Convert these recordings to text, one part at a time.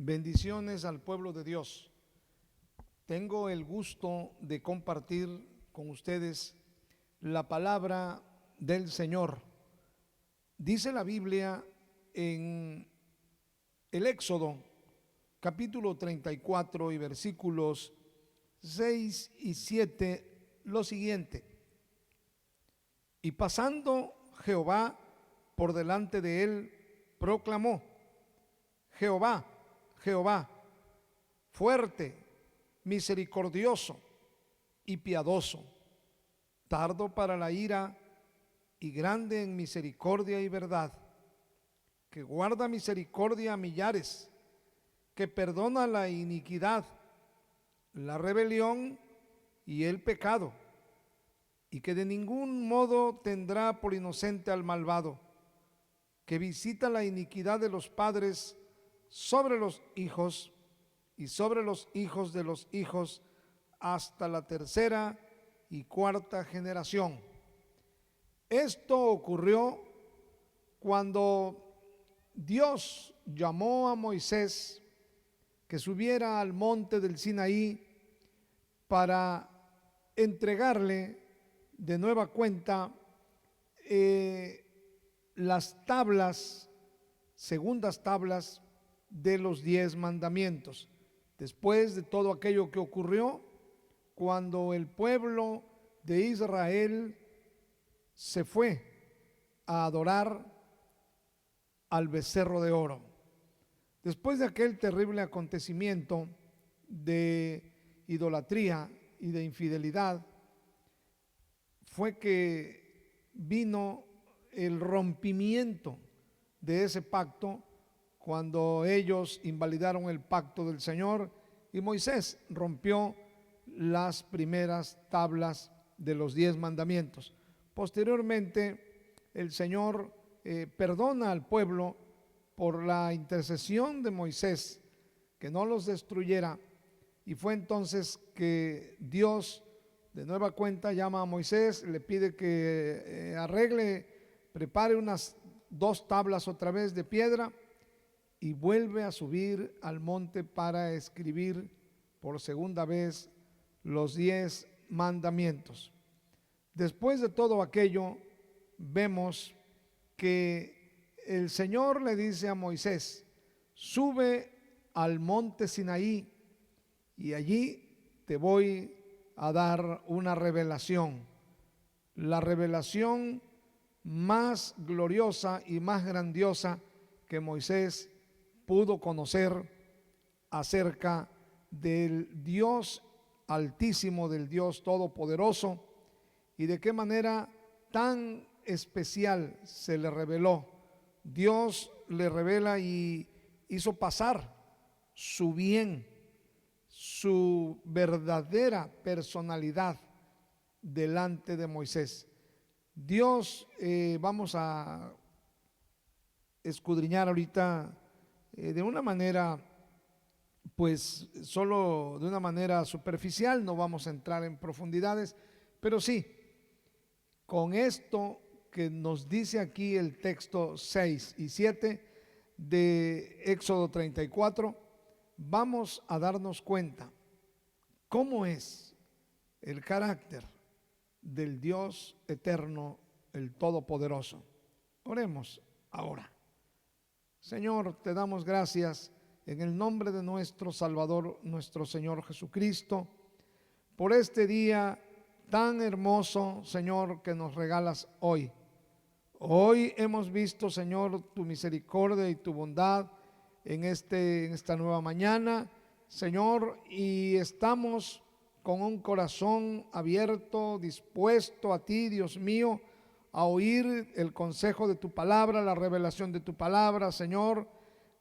Bendiciones al pueblo de Dios. Tengo el gusto de compartir con ustedes la palabra del Señor. Dice la Biblia en el Éxodo, capítulo 34 y versículos 6 y 7, lo siguiente: y pasando Jehová por delante de él, proclamó: Jehová, Jehová, fuerte, misericordioso y piadoso, tardo para la ira y grande en misericordia y verdad, que guarda misericordia a millares, que perdona la iniquidad, la rebelión y el pecado, y que de ningún modo tendrá por inocente al malvado, que visita la iniquidad de los padres sobre los hijos y sobre los hijos de los hijos hasta la tercera y cuarta generación. Esto ocurrió cuando Dios llamó a Moisés que subiera al monte del Sinaí para entregarle de nueva cuenta las tablas, segundas tablas de los 10 mandamientos. Después de todo aquello que ocurrió, cuando el pueblo de Israel se fue a adorar al becerro de oro. Después de aquel terrible acontecimiento de idolatría y de infidelidad, fue que vino el rompimiento de ese pacto, cuando ellos invalidaron el pacto del Señor y Moisés rompió las primeras tablas de los 10 mandamientos. Posteriormente, el Señor perdona al pueblo por la intercesión de Moisés, que no los destruyera, y fue entonces que Dios de nueva cuenta llama a Moisés, le pide que prepare unas 2 tablas otra vez de piedra, y vuelve a subir al monte para escribir por segunda vez los 10 mandamientos. Después de todo aquello, vemos que el Señor le dice a Moisés: sube al monte Sinaí y allí te voy a dar una revelación, la revelación más gloriosa y más grandiosa que Moisés pudo conocer acerca del Dios altísimo, del Dios todopoderoso, y de qué manera tan especial se le reveló. Dios le revela y hizo pasar su bien, su verdadera personalidad delante de Moisés. Dios, vamos a escudriñar ahorita de una manera, pues solo de una manera superficial, no vamos a entrar en profundidades, pero sí, con esto que nos dice aquí el texto 6 y 7 de Éxodo 34, vamos a darnos cuenta cómo es el carácter del Dios eterno, el Todopoderoso. Oremos ahora. Señor, te damos gracias en el nombre de nuestro Salvador, nuestro Señor Jesucristo, por este día tan hermoso, Señor, que nos regalas hoy. Hoy hemos visto, Señor, tu misericordia y tu bondad en esta nueva mañana, Señor, y estamos con un corazón abierto, dispuesto a ti, Dios mío, a oír el consejo de tu palabra, la revelación de tu palabra, Señor,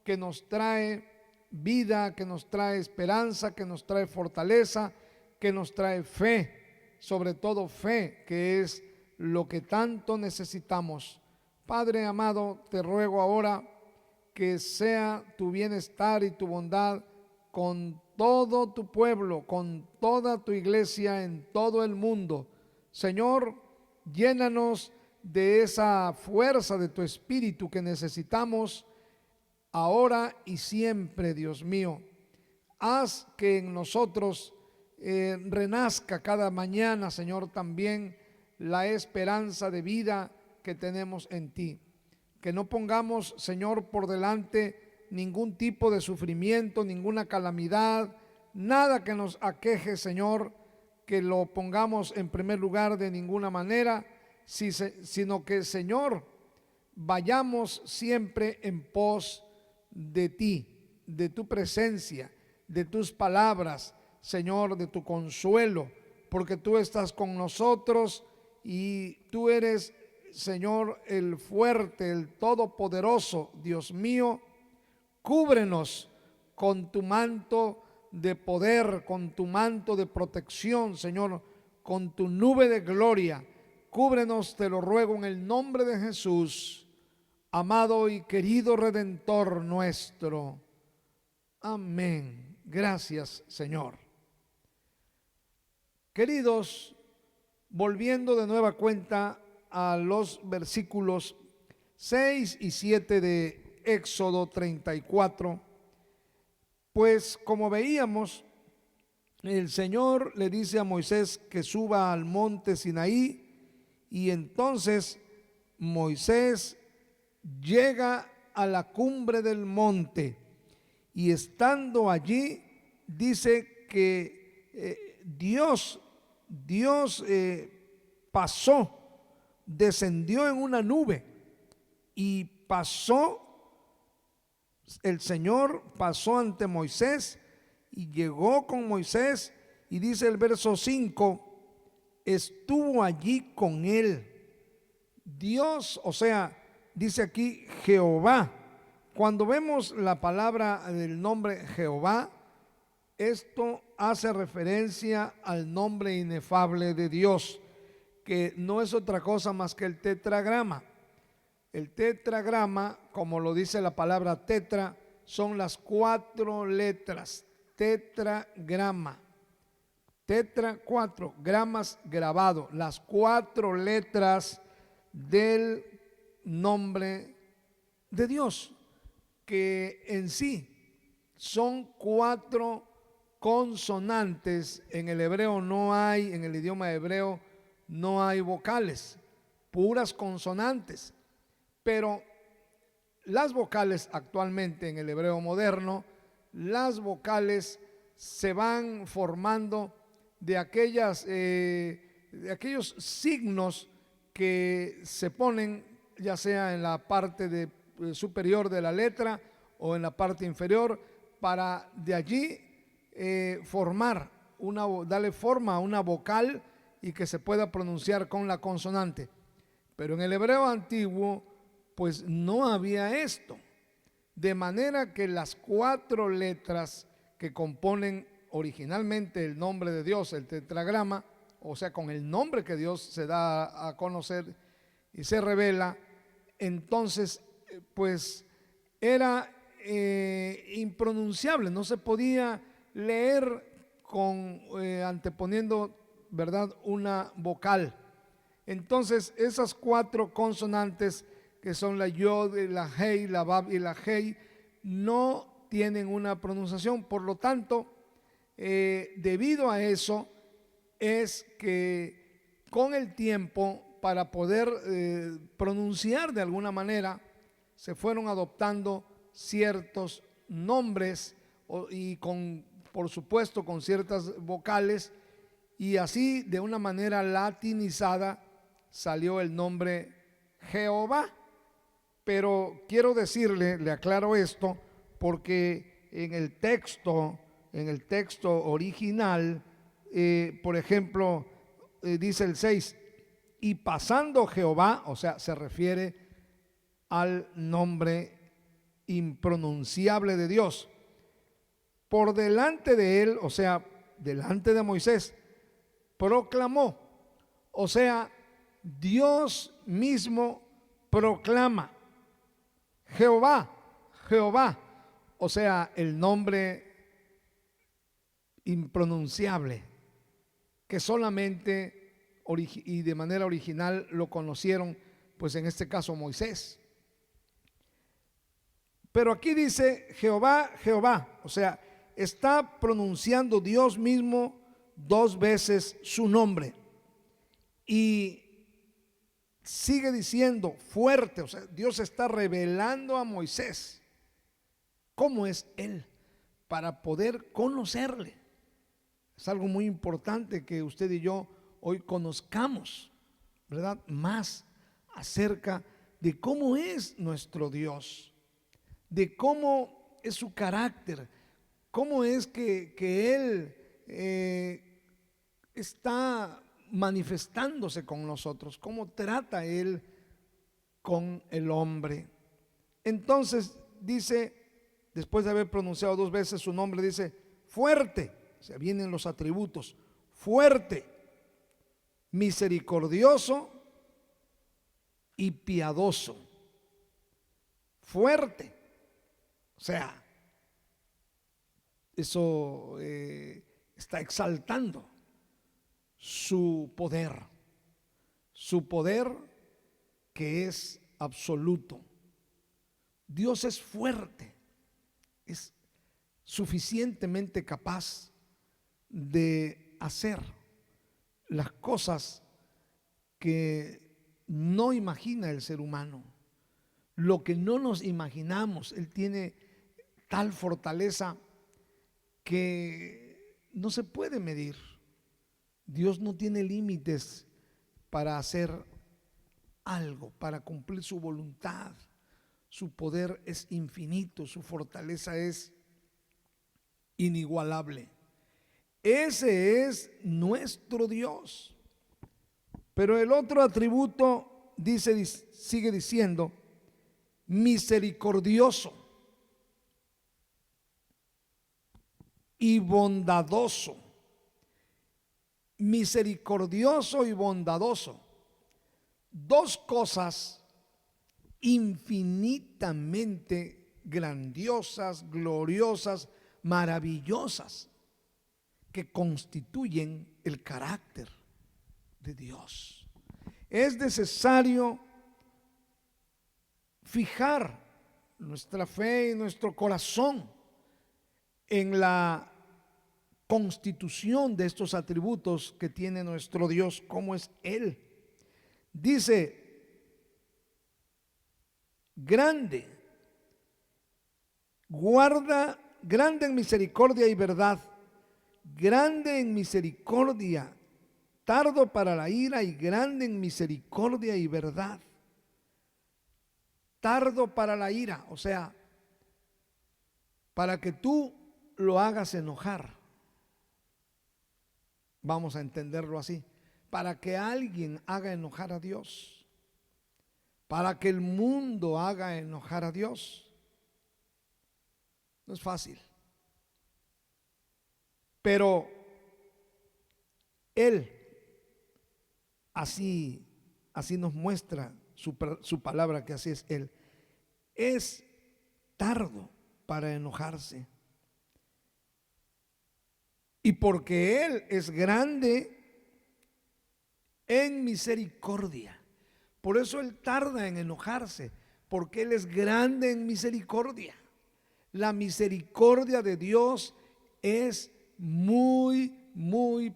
que nos trae vida, que nos trae esperanza, que nos trae fortaleza, que nos trae fe, sobre todo fe, que es lo que tanto necesitamos. Padre amado, te ruego ahora que sea tu bienestar y tu bondad con todo tu pueblo, con toda tu iglesia en todo el mundo. Señor, llénanos de esa fuerza de tu espíritu que necesitamos ahora y siempre, Dios mío. Haz que en nosotros renazca cada mañana, Señor, también la esperanza de vida que tenemos en ti. Que no pongamos, Señor, por delante ningún tipo de sufrimiento, ninguna calamidad, nada que nos aqueje, Señor, que lo pongamos en primer lugar de ninguna manera, sino que, Señor, vayamos siempre en pos de ti, de tu presencia, de tus palabras, Señor, de tu consuelo, porque tú estás con nosotros y tú eres, Señor, el fuerte, el todopoderoso. Dios mío, cúbrenos con tu manto de poder, con tu manto de protección, Señor, con tu nube de gloria. Cúbrenos, te lo ruego en el nombre de Jesús, amado y querido Redentor nuestro. Amén. Gracias, Señor. Queridos, volviendo de nueva cuenta a los versículos 6 y 7 de Éxodo 34, pues como veíamos, el Señor le dice a Moisés que suba al monte Sinaí, y entonces Moisés llega a la cumbre del monte, y estando allí dice que Dios pasó, descendió en una nube y pasó. El Señor pasó ante Moisés y llegó con Moisés, y dice el verso 5, estuvo allí con él. Dios, o sea, dice aquí Jehová. Cuando vemos la palabra del nombre Jehová, esto hace referencia al nombre inefable de Dios, que no es otra cosa más que el tetragrama. El tetragrama, como lo dice la palabra tetra, son las 4 letras. Tetragrama. Tetra, 4, gramas grabado. Las 4 letras del nombre de Dios, que en sí son 4 consonantes. En el hebreo no hay, en el idioma hebreo no hay vocales, puras consonantes. Pero las vocales actualmente en el hebreo moderno, las vocales se van formando de aquellos signos que se ponen ya sea en la parte superior de la letra o en la parte inferior, para de allí darle forma a una vocal y que se pueda pronunciar con la consonante. Pero en el hebreo antiguo pues no había esto, de manera que las 4 letras que componen originalmente el nombre de Dios, el tetragrama, o sea, con el nombre que Dios se da a conocer y se revela, entonces pues era impronunciable, no se podía leer anteponiendo, ¿verdad?, una vocal. Entonces esas 4 consonantes, que son la yod, la hei, la bab y la hei, no tienen una pronunciación. Por lo tanto, debido a eso es que con el tiempo, para poder pronunciar de alguna manera, se fueron adoptando ciertos nombres y por supuesto con ciertas vocales, y así de una manera latinizada salió el nombre Jehová. Pero quiero decirle, le aclaro esto, porque en el texto original, por ejemplo, dice el 6, y pasando Jehová, o sea, se refiere al nombre impronunciable de Dios, por delante de él, o sea, delante de Moisés, proclamó, o sea, Dios mismo proclama, Jehová, Jehová, o sea, el nombre impronunciable que solamente y de manera original lo conocieron, pues en este caso Moisés. Pero aquí dice Jehová, Jehová, o sea, está pronunciando Dios mismo dos veces su nombre. Y sigue diciendo fuerte, o sea, Dios está revelando a Moisés cómo es Él para poder conocerle. Es algo muy importante que usted y yo hoy conozcamos, ¿verdad? Más acerca de cómo es nuestro Dios, de cómo es su carácter, cómo es que Él está manifestándose con nosotros, cómo trata Él con el hombre. Entonces dice, después de haber pronunciado dos veces su nombre, dice fuerte, o sea, vienen los atributos, fuerte, misericordioso y piadoso. Fuerte, o sea, eso está exaltando su poder que es absoluto. Dios es fuerte, es suficientemente capaz de hacer las cosas que no imagina el ser humano, lo que no nos imaginamos. Él tiene tal fortaleza que no se puede medir. Dios no tiene límites para hacer algo, para cumplir su voluntad. Su poder es infinito, su fortaleza es inigualable. Ese es nuestro Dios. Pero el otro atributo dice, sigue diciendo, misericordioso y bondadoso. Misericordioso y bondadoso. Dos cosas infinitamente grandiosas, gloriosas, maravillosas, que constituyen el carácter de Dios. Es necesario fijar nuestra fe y nuestro corazón en la constitución de estos atributos que tiene nuestro Dios, cómo es Él. Dice, grande, guarda, grande en misericordia y verdad, grande en misericordia, tardo para la ira y grande en misericordia y verdad. Tardo para la ira, o sea, para que tú lo hagas enojar. Vamos a entenderlo así. Para que alguien haga enojar a Dios, para que el mundo haga enojar a Dios, no es fácil. Pero Él así nos muestra su palabra, que así es Él. Es tardo para enojarse. Y porque Él es grande en misericordia. Por eso Él tarda en enojarse, porque Él es grande en misericordia. La misericordia de Dios es muy,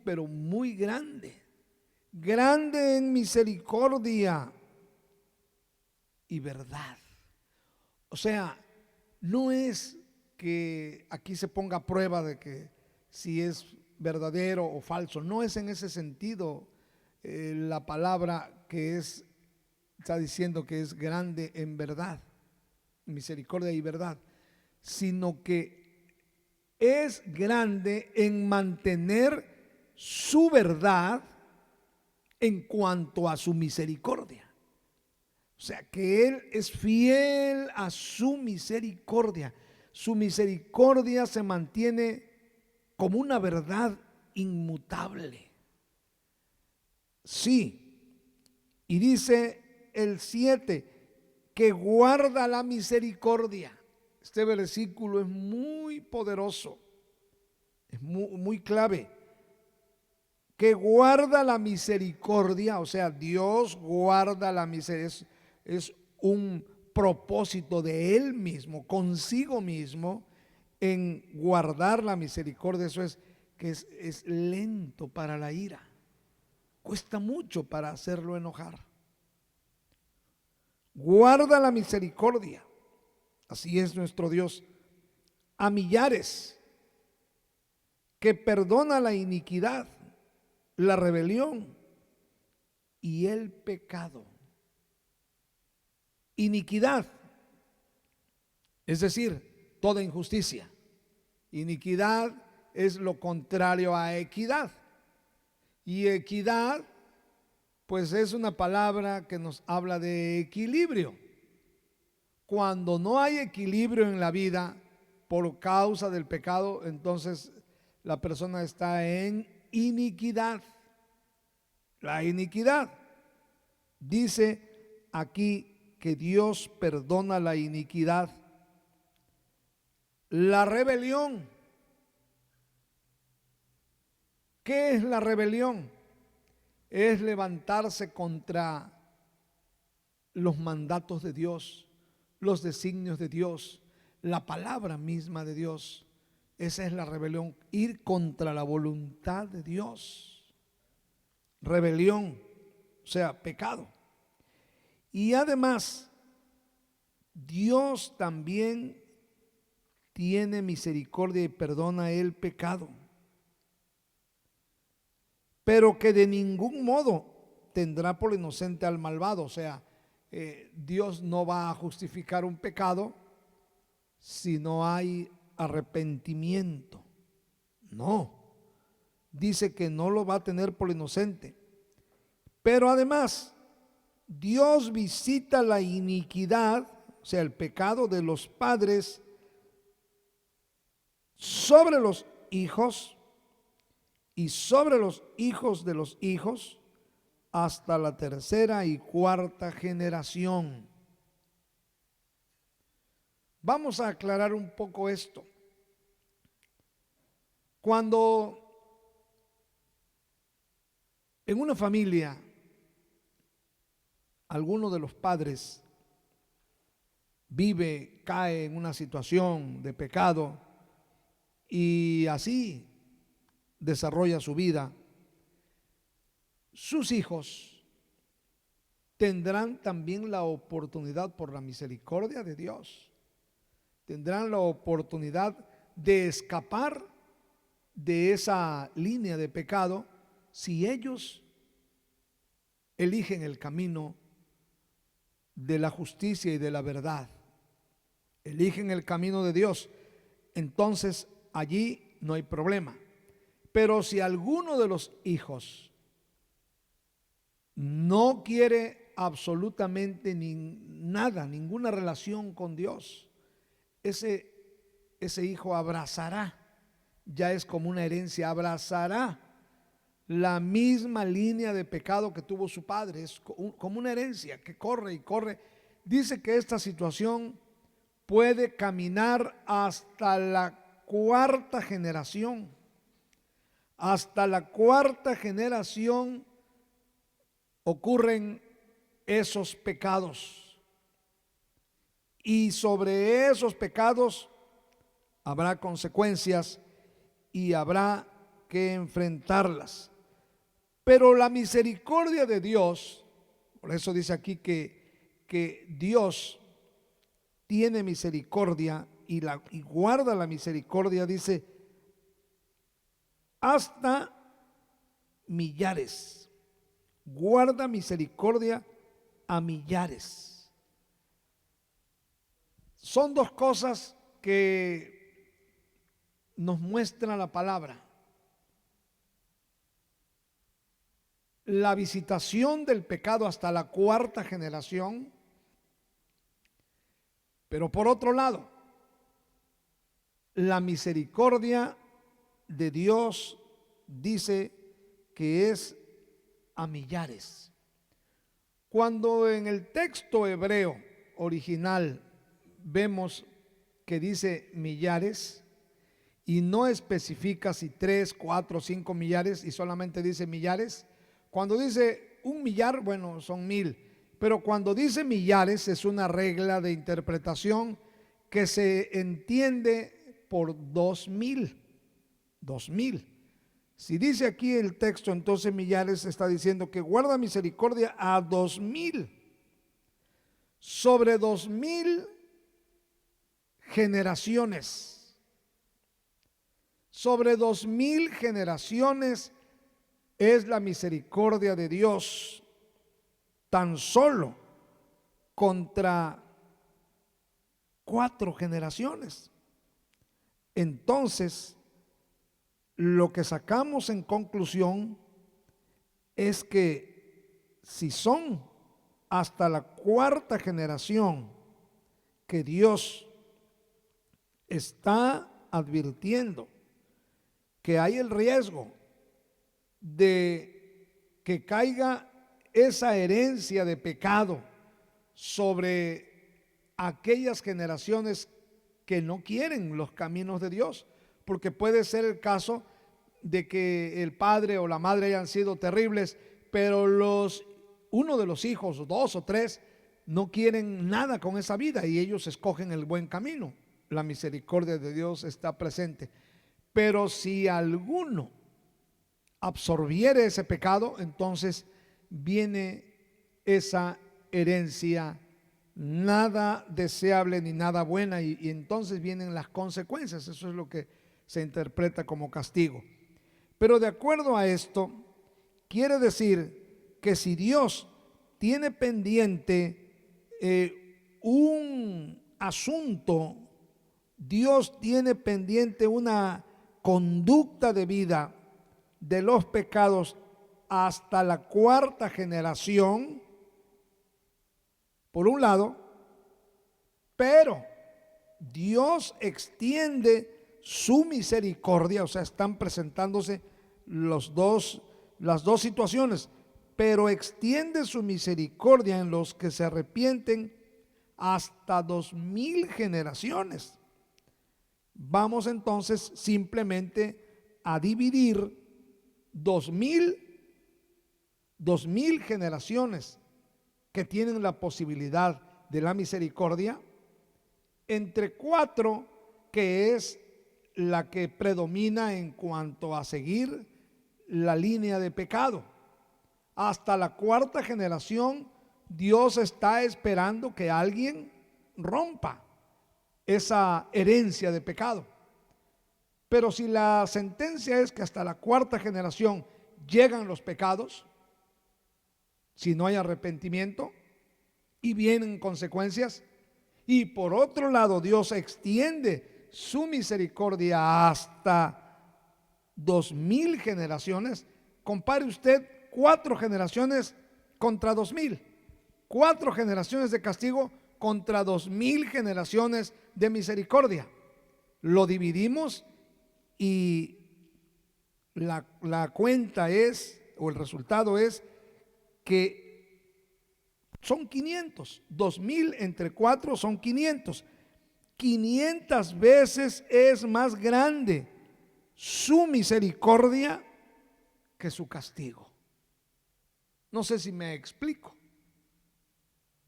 pero muy grande. Grande en misericordia y verdad. O sea, no es que aquí se ponga a prueba de que si es verdadero o falso. No es en ese sentido la palabra que está diciendo que es grande en verdad, misericordia y verdad, sino que es grande en mantener su verdad en cuanto a su misericordia. O sea, que Él es fiel a su misericordia. Su misericordia se mantiene como una verdad inmutable. Sí, y dice el 7, que guarda la misericordia. Este versículo es muy poderoso, es muy clave. Que guarda la misericordia, o sea, Dios guarda la misericordia. Es un propósito de Él mismo, consigo mismo, en guardar la misericordia. Eso es que es lento para la ira. Cuesta mucho para hacerlo enojar. Guarda la misericordia. Así es nuestro Dios. A millares, que perdona la iniquidad, la rebelión y el pecado. Iniquidad, es decir, toda injusticia. Iniquidad es lo contrario a equidad. Y equidad, pues es una palabra que nos habla de equilibrio. Cuando no hay equilibrio en la vida por causa del pecado, entonces la persona está en iniquidad. La iniquidad. Dice aquí que Dios perdona la iniquidad. La rebelión. ¿Qué es la rebelión? Es levantarse contra los mandatos de Dios, los designios de Dios, la palabra misma de Dios. Esa es la rebelión, ir contra la voluntad de Dios. Rebelión, o sea, pecado. Y además, Dios también tiene misericordia y perdona el pecado, pero que de ningún modo tendrá por inocente al malvado. O sea, Dios no va a justificar un pecado si no hay arrepentimiento. No, dice que no lo va a tener por inocente. Pero además, Dios visita la iniquidad, o sea, el pecado de los padres sobre los hijos y sobre los hijos de los hijos hasta la tercera y cuarta generación. Vamos a aclarar un poco esto. Cuando en una familia alguno de los padres cae en una situación de pecado y así desarrolla su vida, sus hijos tendrán también la oportunidad, por la misericordia de Dios, tendrán la oportunidad de escapar de esa línea de pecado si ellos eligen el camino de la justicia y de la verdad, eligen el camino de Dios. Entonces allí no hay problema. Pero si alguno de los hijos no quiere absolutamente nada, ninguna relación con Dios, ese hijo abrazará, ya es como una herencia, abrazará la misma línea de pecado que tuvo su padre. Es como una herencia que corre y corre. Dice que esta situación puede caminar hasta la cuarta generación. Hasta la cuarta generación ocurren esos pecados. Y sobre esos pecados habrá consecuencias y habrá que enfrentarlas. Pero la misericordia de Dios, por eso dice aquí que Dios tiene misericordia y guarda la misericordia, dice, hasta millares. Guarda misericordia a millares. Son dos cosas que nos muestra la palabra. La visitación del pecado hasta la cuarta generación, pero por otro lado, la misericordia de Dios dice que es a millares. Cuando en el texto hebreo original vemos que dice millares y no especifica si 3, 4, 5 millares y solamente dice millares, cuando dice un millar, bueno, son 1000, Pero cuando dice millares es una regla de interpretación que se entiende por 2000. 2000. Si dice aquí el texto, entonces millares está diciendo que guarda misericordia a 2000. Sobre 2000 generaciones. Sobre 2000 generaciones es la misericordia de Dios tan solo contra 4 generaciones. Entonces, lo que sacamos en conclusión es que si son hasta la 4ª generación que Dios está advirtiendo que hay el riesgo de que caiga esa herencia de pecado sobre aquellas generaciones que no quieren los caminos de Dios, porque puede ser el caso de que el padre o la madre hayan sido terribles, pero uno de los hijos, 2 o 3, no quieren nada con esa vida y ellos escogen el buen camino. La misericordia de Dios está presente. Pero si alguno absorbiere ese pecado, entonces viene esa herencia nada deseable ni nada buena, y entonces vienen las consecuencias. Eso es lo que se interpreta como castigo. Pero de acuerdo a esto, quiere decir que si Dios tiene pendiente un asunto, Dios tiene pendiente una conducta de vida de los pecados hasta la 4ª generación, por un lado, pero Dios extiende su misericordia, o sea, están presentándose las dos situaciones, pero extiende su misericordia en los que se arrepienten hasta 2000 generaciones. Vamos entonces simplemente a dividir 2000 generaciones que tienen la posibilidad de la misericordia entre 4, que es la que predomina en cuanto a seguir la línea de pecado. Hasta la 4ª generación, Dios está esperando que alguien rompa esa herencia de pecado. Pero si la sentencia es que hasta la 4ª generación llegan los pecados, si no hay arrepentimiento y vienen consecuencias, y por otro lado Dios extiende su misericordia hasta 2000 generaciones, compare usted 4 generaciones contra 2000, 4 generaciones de castigo contra 2000 generaciones de misericordia. Lo dividimos y la cuenta es, o el resultado es, que son 500. 2000 entre 4 son 500. 500 veces es más grande su misericordia que su castigo. No sé si me explico,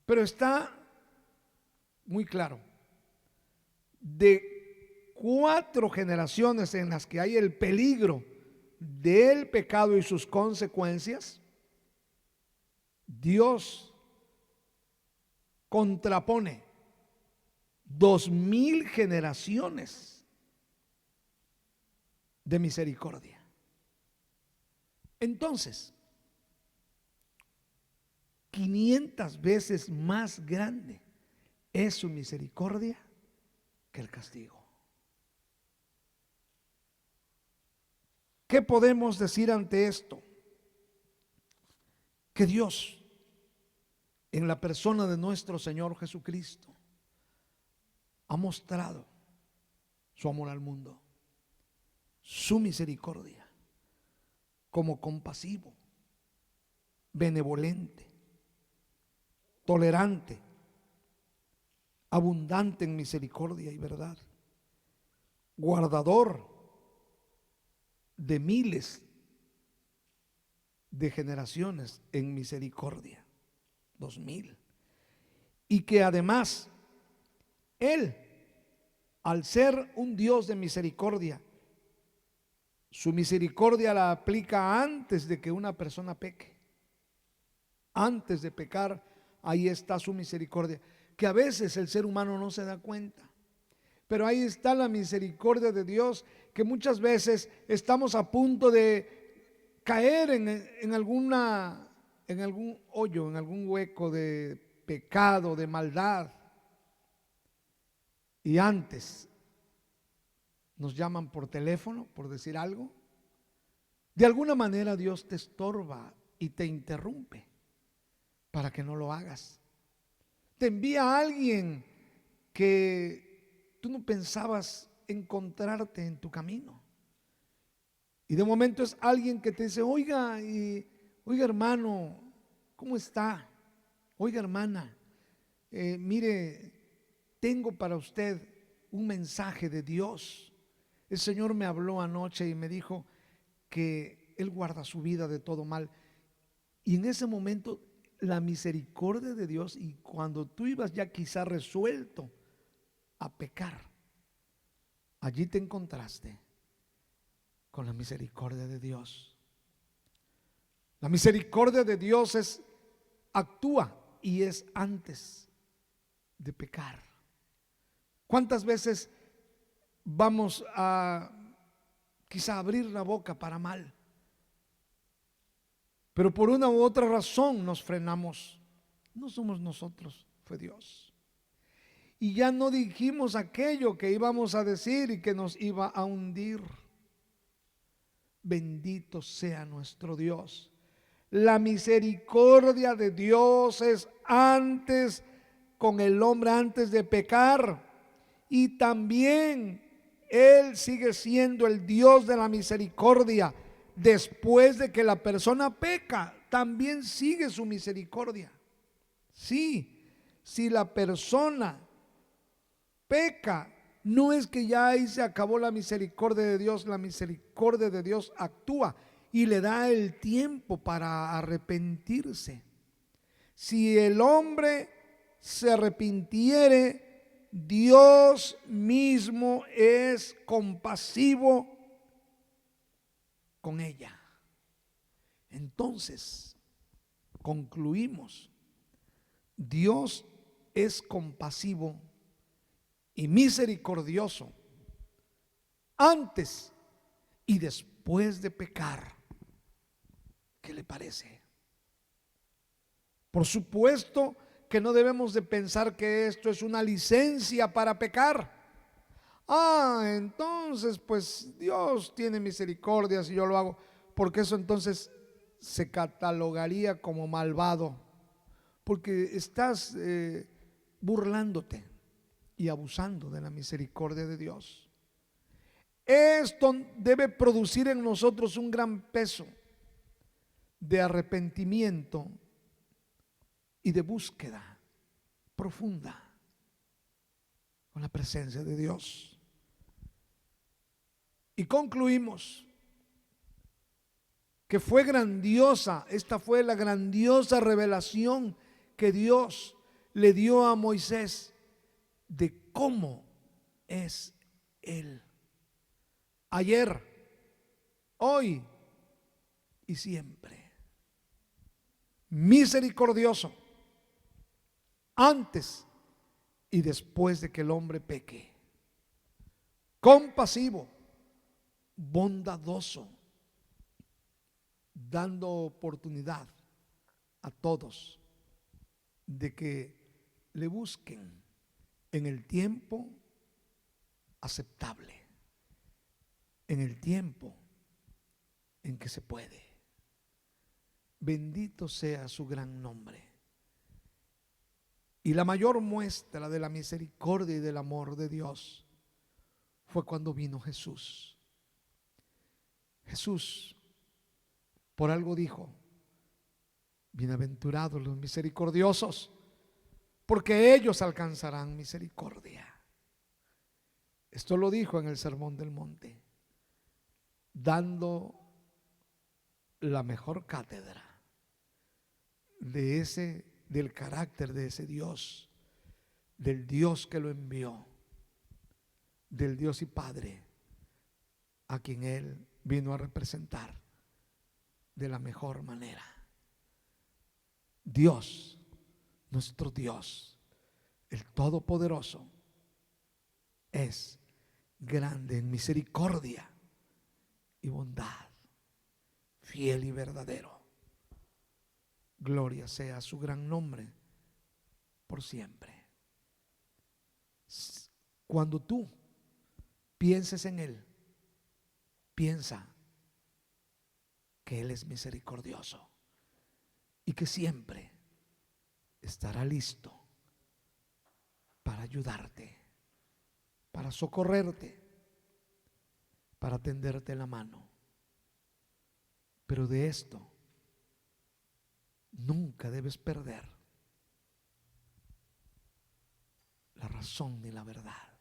pero está muy claro. De 4 generaciones en las que hay el peligro del pecado y sus consecuencias, Dios contrapone 2000 generaciones de misericordia. Entonces, 500 veces más grande es su misericordia que el castigo. ¿Qué podemos decir ante esto? Que Dios, en la persona de nuestro Señor Jesucristo, ha mostrado su amor al mundo, su misericordia, como compasivo, benevolente, tolerante, abundante en misericordia y verdad, guardador de miles de generaciones en misericordia. 2000. Y que además Él, al ser un Dios de misericordia, su misericordia la aplica antes de que una persona peque. Antes de pecar, ahí está su misericordia, que a veces el ser humano no se da cuenta. Pero ahí está la misericordia de Dios, que muchas veces estamos a punto de caer en algún hoyo, en algún hueco de pecado, de maldad. Y antes nos llaman por teléfono, por decir algo. De alguna manera Dios te estorba y te interrumpe para que no lo hagas. Te envía a alguien que tú no pensabas encontrarte en tu camino. Y de momento es alguien que te dice, oiga hermano, ¿cómo está? Oiga hermana, mire, tengo para usted un mensaje de Dios. El Señor me habló anoche y me dijo que Él guarda su vida de todo mal. Y en ese momento la misericordia de Dios, y cuando tú ibas ya quizá resuelto a pecar, allí te encontraste con la misericordia de Dios. La misericordia de Dios actúa y es antes de pecar. ¿Cuántas veces vamos a quizá abrir la boca para mal, pero por una u otra razón nos frenamos? No somos nosotros, fue Dios. Y ya no dijimos aquello que íbamos a decir y que nos iba a hundir. Bendito sea nuestro Dios. La misericordia de Dios es antes con el hombre, antes de pecar. Y también Él sigue siendo el Dios de la misericordia. Después de que la persona peca, también sigue su misericordia. Sí, si la persona peca, no es que ya ahí se acabó la misericordia de Dios. La misericordia de Dios actúa y le da el tiempo para arrepentirse. Si el hombre se arrepintiere, Dios mismo es compasivo con ella. Entonces, concluimos, Dios es compasivo y misericordioso antes y después de pecar. ¿Qué le parece? Por supuesto que no debemos de pensar que esto es una licencia para pecar. Entonces pues Dios tiene misericordia si yo lo hago, porque eso entonces se catalogaría como malvado, porque estás burlándote y abusando de la misericordia de Dios. Esto debe producir en nosotros un gran peso de arrepentimiento y de búsqueda profunda con la presencia de Dios. Y concluimos que fue grandiosa, esta fue la grandiosa revelación que Dios le dio a Moisés de cómo es Él. Ayer, hoy y siempre. Misericordioso antes y después de que el hombre peque. Compasivo, bondadoso, dando oportunidad a todos de que le busquen en el tiempo aceptable, en el tiempo en que se puede. Bendito sea su gran nombre. Y la mayor muestra de la misericordia y del amor de Dios fue cuando vino Jesús. Jesús por algo dijo: bienaventurados los misericordiosos, porque ellos alcanzarán misericordia. Esto lo dijo en el Sermón del Monte, dando la mejor cátedra de ese del carácter de ese Dios, del Dios que lo envió, del Dios y Padre a quien Él vino a representar de la mejor manera. Dios, nuestro Dios, el Todopoderoso, es grande en misericordia y bondad, fiel y verdadero. Gloria sea su gran nombre por siempre. Cuando tú pienses en Él, piensa que Él es misericordioso y que siempre estará listo para ayudarte, para socorrerte, para tenderte la mano. Pero de esto nunca debes perder la razón ni la verdad.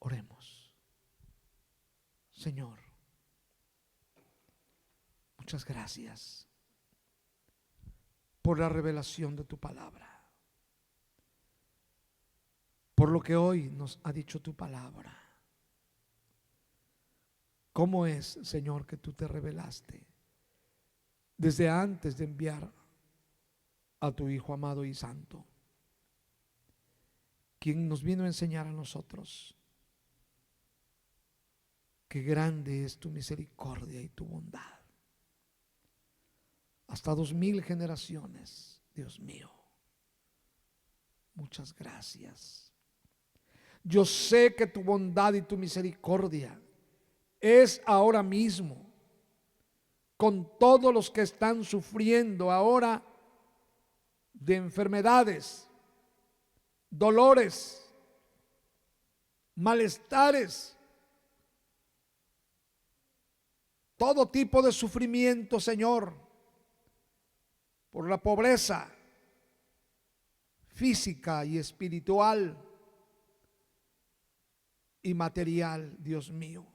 Oremos. Señor, muchas gracias por la revelación de tu palabra, por lo que hoy nos ha dicho tu palabra. ¿Cómo es, Señor, que tú te revelaste desde antes de enviar a tu Hijo amado y santo, quien nos vino a enseñar a nosotros qué grande es tu misericordia y tu bondad? Hasta 2000 generaciones, Dios mío, muchas gracias. Yo sé que tu bondad y tu misericordia es ahora mismo con todos los que están sufriendo ahora de enfermedades, dolores, malestares, todo tipo de sufrimiento, Señor, por la pobreza física y espiritual y material, Dios mío.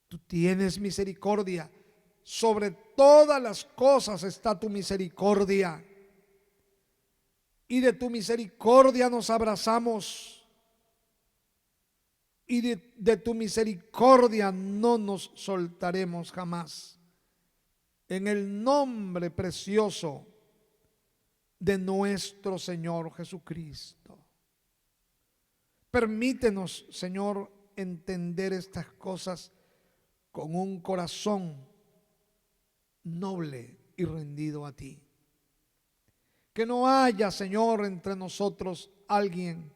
Tú tienes misericordia. Sobre todas las cosas está tu misericordia. Y de tu misericordia nos abrazamos. Y de tu misericordia no nos soltaremos jamás. En el nombre precioso de nuestro Señor Jesucristo. Permítenos, Señor, entender estas cosas con un corazón noble y rendido a ti. Que no haya, Señor, entre nosotros alguien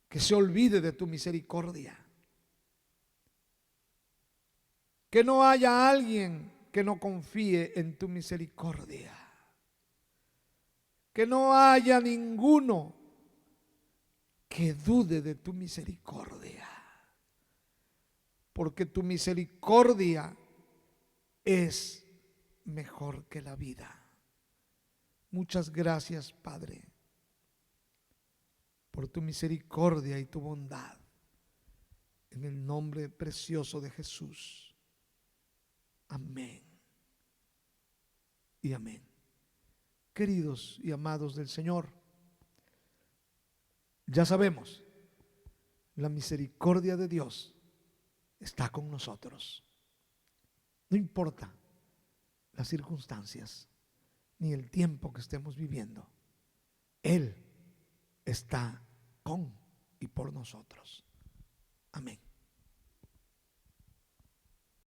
que se olvide de tu misericordia. Que no haya alguien que no confíe en tu misericordia. Que no haya ninguno que dude de tu misericordia. Porque tu misericordia es mejor que la vida. Muchas gracias, Padre, por tu misericordia y tu bondad. En el nombre precioso de Jesús. Amén y amén. Queridos y amados del Señor, ya sabemos, la misericordia de Dios está con nosotros. No importa las circunstancias ni el tiempo que estemos viviendo, Él está con y por nosotros. Amén.